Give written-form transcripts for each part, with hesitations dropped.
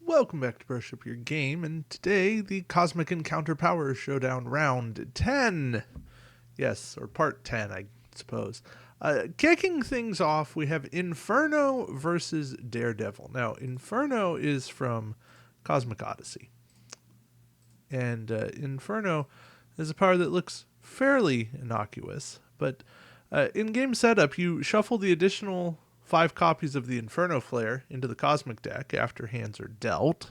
Welcome back to Brush Up Your Game, and today the Cosmic Encounter Power Showdown Round 10. Yes, or Part 10, I suppose. Kicking things off, we have Inferno versus Daredevil. Now, Inferno is from Cosmic Odyssey. And Inferno is a power that looks fairly innocuous, but in-game setup, you shuffle the additional 5 copies of the Inferno Flare into the Cosmic deck after hands are dealt.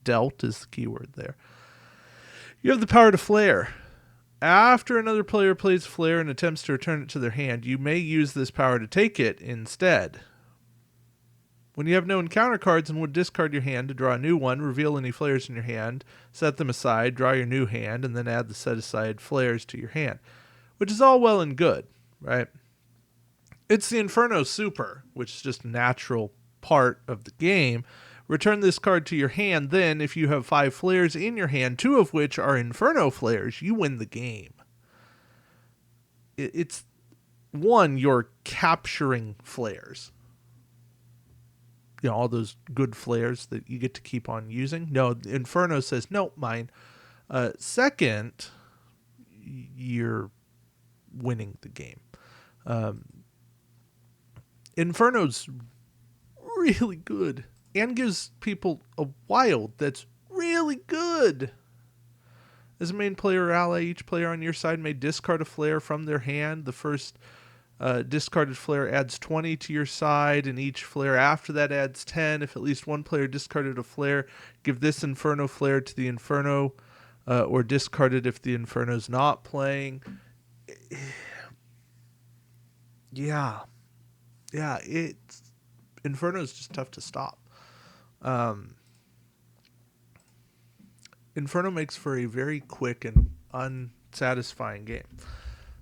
Dealt is the keyword there. You have the power to flare. After another player plays Flare and attempts to return it to their hand, you may use this power to take it instead. When you have no encounter cards and would discard your hand to draw a new one, reveal any flares in your hand, set them aside, draw your new hand, and then add the set-aside flares to your hand. Which is all well and good, right? It's the Inferno Super, which is just a natural part of the game. Return this card to your hand, then if you have 5 flares in your hand, 2 of which are Inferno flares, you win the game. It's one, you're capturing flares. You know, all those good flares that you get to keep on using. No, Inferno says, no, mine. Second, you're winning the game. Inferno's really good and gives people a wild that's really good. As a main player or ally, each player on your side may discard a flare from their hand. The first discarded flare adds 20 to your side, and each flare after that adds 10. If at least one player discarded a flare, give this Inferno flare to the Inferno, or discard it if the Inferno's not playing. Yeah, Inferno's just tough to stop. Inferno makes for a very quick and unsatisfying game.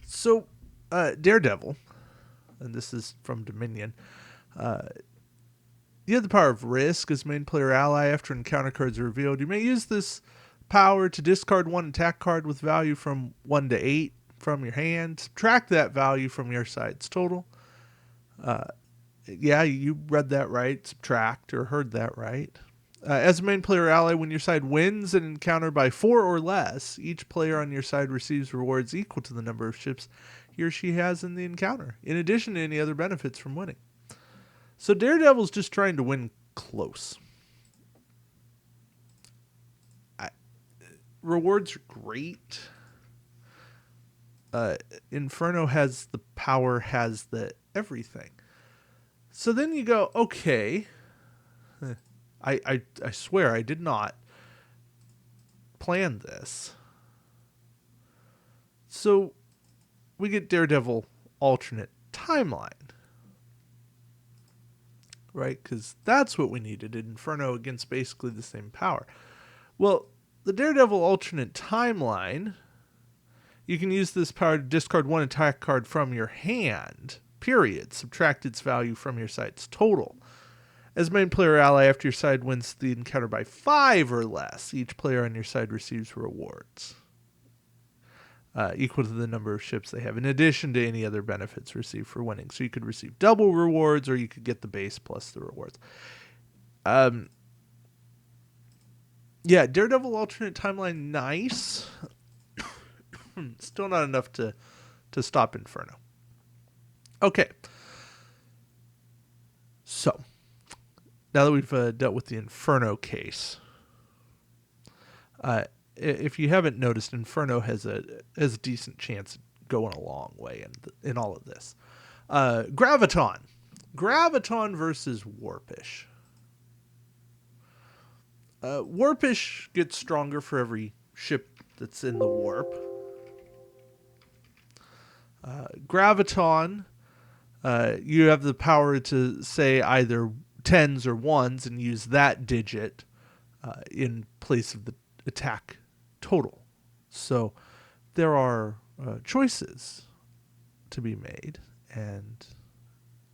So, Daredevil, and this is from Dominion, you have the power of Risk as main player ally after encounter cards are revealed. You may use this power to discard one attack card with value from 1 to 8 from your hand. Subtract that value from your side's total. Yeah, you read that right. Subtract, or heard that right. As a main player ally, when your side wins an encounter by 4 or less, each player on your side receives rewards equal to the number of ships he or she has in the encounter, in addition to any other benefits from winning. So Daredevil's just trying to win close. Rewards are great. Inferno has the power, has the everything. So then you go, okay, I swear I did not plan this. So we get Daredevil alternate timeline. Right? Because that's what we needed. Inferno against basically the same power. Well, the Daredevil alternate timeline, you can use this power to discard one attack card from your hand, period. Subtract its value from your side's total. As main player ally, after your side wins the encounter by 5 or less, each player on your side receives rewards equal to the number of ships they have, in addition to any other benefits received for winning. So you could receive double rewards, or you could get the base plus the rewards. Yeah, Daredevil alternate timeline, nice. Still not enough to stop Inferno. Okay. So, now that we've dealt with the Inferno case, if you haven't noticed, Inferno has a decent chance of going a long way in all of this. Graviton versus Warpish. Warpish gets stronger for every ship that's in the warp. Graviton, you have the power to say either 10s or 1s and use that digit in place of the attack total. So there are choices to be made, and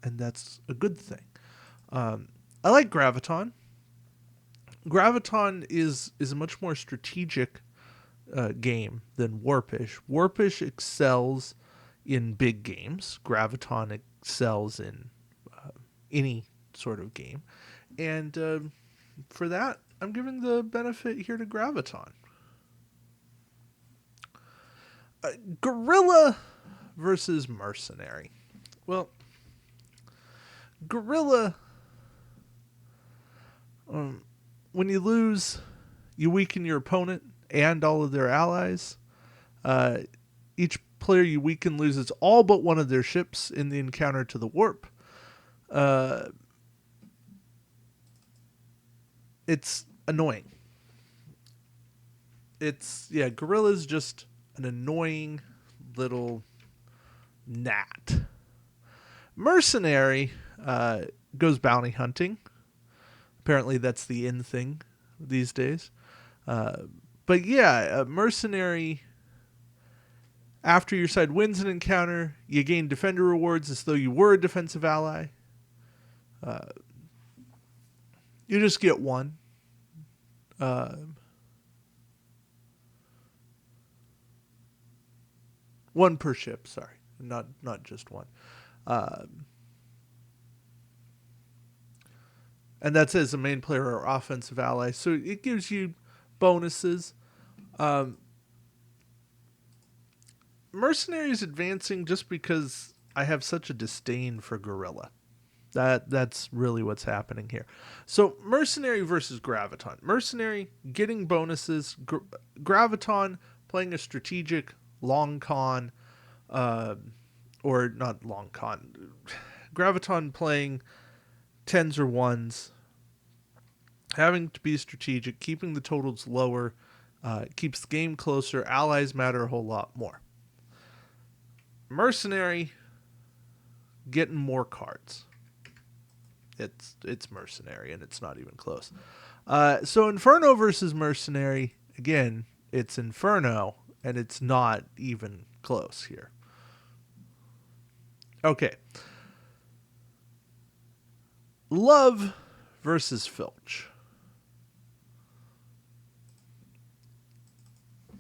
that's a good thing. I like Graviton. Graviton is a much more strategic game than Warpish. Warpish excels in big games. Graviton excels in any sort of game. And for that, I'm giving the benefit here to Graviton. Gorilla versus Mercenary. Well, Gorilla, when you lose, you weaken your opponent and all of their allies. Each player you weaken loses all but one of their ships in the encounter to the warp. It's annoying. Gorilla's just an annoying little gnat. Mercenary goes bounty hunting. Apparently that's the in thing these days. Mercenary, after your side wins an encounter, you gain defender rewards as though you were a defensive ally. You just get one. One per ship, sorry. Not just one. And that's as a main player or offensive ally. So it gives you bonuses. Mercenary is advancing just because I have such a disdain for Gorilla. That's really what's happening here. So Mercenary versus Graviton. Mercenary getting bonuses. Graviton playing a strategic long con, or not long con. Graviton playing tens or ones, having to be strategic, keeping the totals lower, keeps the game closer. Allies matter a whole lot more. Mercenary getting more cards. It's Mercenary, and it's not even close. So Inferno versus Mercenary, again, it's Inferno, and it's not even close here. Okay. Love versus Filch.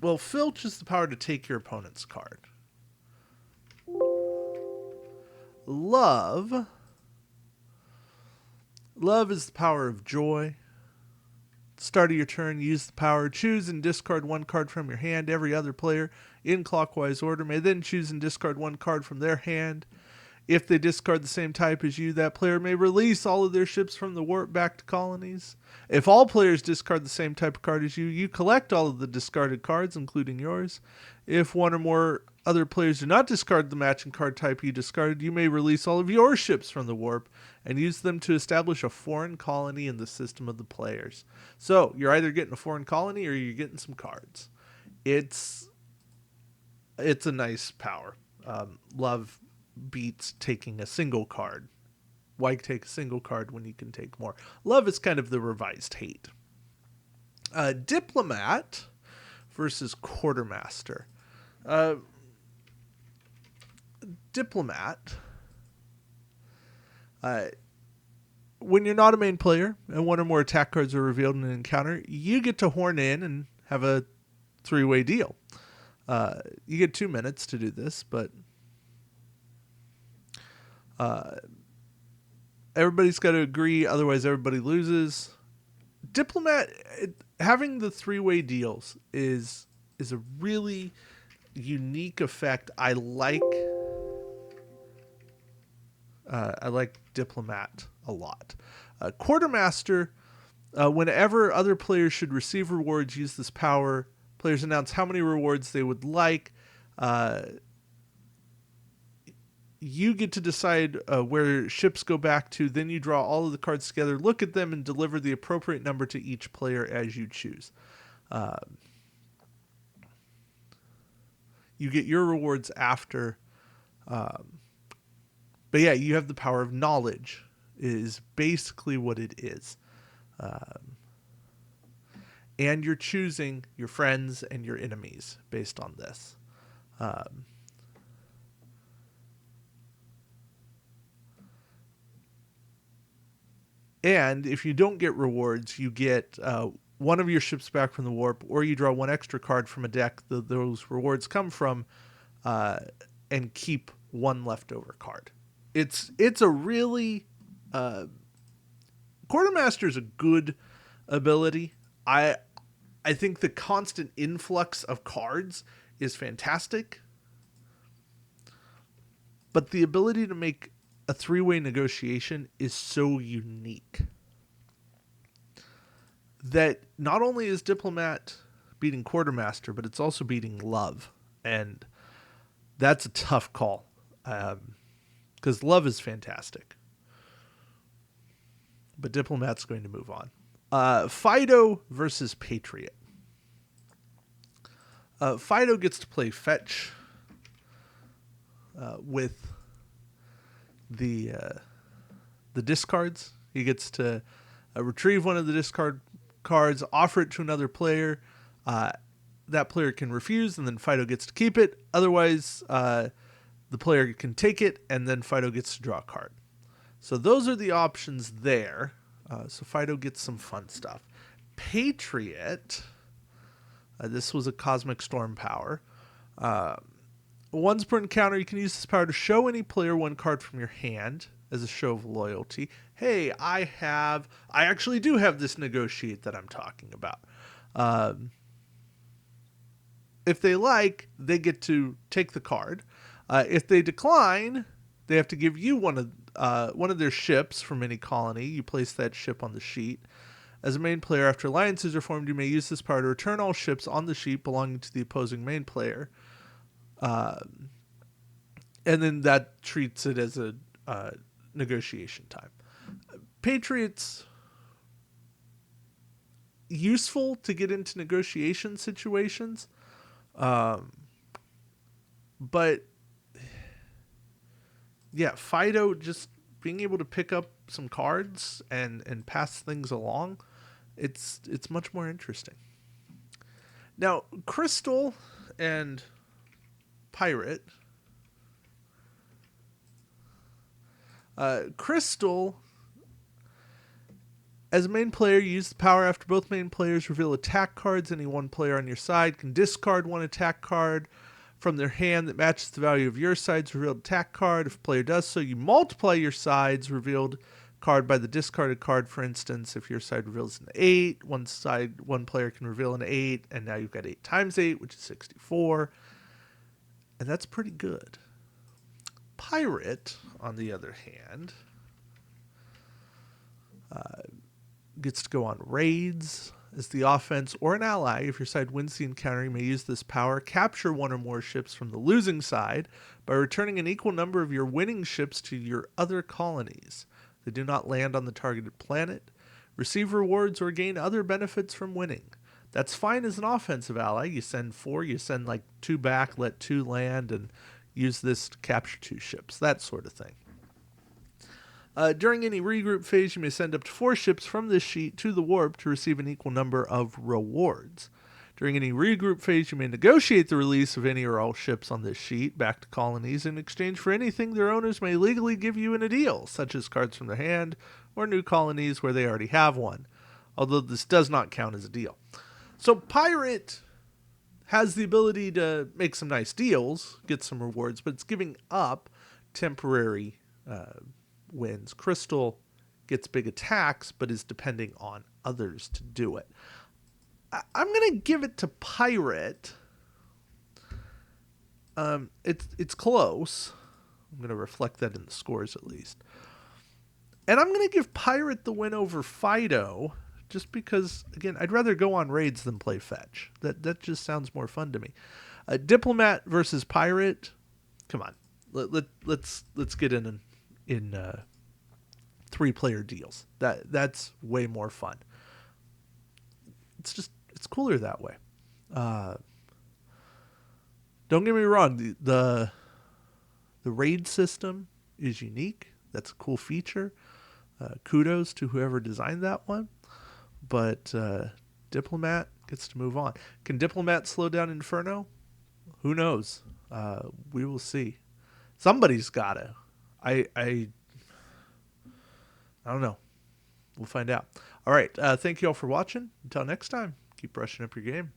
Well, Filch has the power to take your opponent's card. Love is the power of joy. At the start of your turn, use the power. Choose and discard one card from your hand. Every other player, in clockwise order, may then choose and discard one card from their hand. If they discard the same type as you, that player may release all of their ships from the warp back to colonies. If all players discard the same type of card as you, you collect all of the discarded cards, including yours. If one or more other players do not discard the matching card type you discarded, you may release all of your ships from the warp and use them to establish a foreign colony in the system of the players. So, you're either getting a foreign colony or you're getting some cards. It's a nice power. Love beats taking a single card. Why take a single card when you can take more? Love is kind of the revised hate. Diplomat versus Quartermaster. Diplomat. When you're not a main player and one or more attack cards are revealed in an encounter, you get to horn in and have a three-way deal. You get 2 minutes to do this, but everybody's got to agree, otherwise everybody loses. Diplomat, having the three-way deals is a really unique effect. I like Diplomat a lot. Quartermaster, whenever other players should receive rewards, use this power. Players announce how many rewards they would like. You get to decide where ships go back to. Then you draw all of the cards together, look at them, and deliver the appropriate number to each player as you choose. You get your rewards after. But yeah, you have the power of knowledge, is basically what it is. And you're choosing your friends and your enemies based on this. And if you don't get rewards, you get one of your ships back from the warp, or you draw one extra card from a deck that those rewards come from, and keep one leftover card. It's a really Quartermaster is a good ability. I think the constant influx of cards is fantastic, but the ability to make a three-way negotiation is so unique that not only is Diplomat beating Quartermaster, but it's also beating Love, and that's a tough call because Love is fantastic, but Diplomat's going to move on. Fido versus Patriot. Fido gets to play fetch with the discards. He gets to retrieve one of the discard cards, offer it to another player. That player can refuse, and then Fido gets to keep it. Otherwise, the player can take it, and then Fido gets to draw a card. So those are the options there. So Fido gets some fun stuff. Patriot, this was a Cosmic Storm power. Once per encounter, you can use this power to show any player one card from your hand as a show of loyalty. Hey, I actually do have this negotiate that I'm talking about. If they like, they get to take the card. If they decline, they have to give you one of their ships from any colony. You place that ship on the sheet. As a main player, after alliances are formed, you may use this power to return all ships on the sheet belonging to the opposing main player. And then that treats it as a negotiation time. Patriots, useful to get into negotiation situations, but yeah, Fido just being able to pick up some cards and pass things along, it's much more interesting. Now, Crystal and Pirate. Crystal, as a main player, you use the power after both main players reveal attack cards. Any one player on your side can discard one attack card from their hand that matches the value of your side's revealed attack card. If a player does so, you multiply your side's revealed card by the discarded card. For instance, if your side reveals an 8, one player can reveal an 8, and now you've got 8 times 8, which is 64. And that's pretty good. Pirate, on the other hand, gets to go on raids as the offense or an ally. If your side wins the encounter, you may use this power. Capture one or more ships from the losing side by returning an equal number of your winning ships to your other colonies. They do not land on the targeted planet. Receive rewards or gain other benefits from winning. That's fine as an offensive ally. You send 4, you send like 2 back, let 2 land, and use this to capture 2 ships, that sort of thing. During any regroup phase, you may send up to 4 ships from this sheet to the warp to receive an equal number of rewards. During any regroup phase, you may negotiate the release of any or all ships on this sheet back to colonies in exchange for anything their owners may legally give you in a deal, such as cards from their hand or new colonies where they already have one, although this does not count as a deal. So Pirate has the ability to make some nice deals, get some rewards, but it's giving up temporary wins. Crystal gets big attacks, but is depending on others to do it. I'm going to give it to Pirate. It's close. I'm going to reflect that in the scores at least. And I'm going to give Pirate the win over Fido, just because, again, I'd rather go on raids than play fetch. That just sounds more fun to me. Diplomat versus Pirate. Come on, let's get in 3-player deals. That's way more fun. It's cooler that way. Don't get me wrong. The raid system is unique. That's a cool feature. Kudos to whoever designed that one. But Diplomat gets to move on. Can Diplomat slow down Inferno? Who knows? We will see. Somebody's gotta. I don't know. We'll find out. All right. Thank you all for watching. Until next time, keep brushing up your game.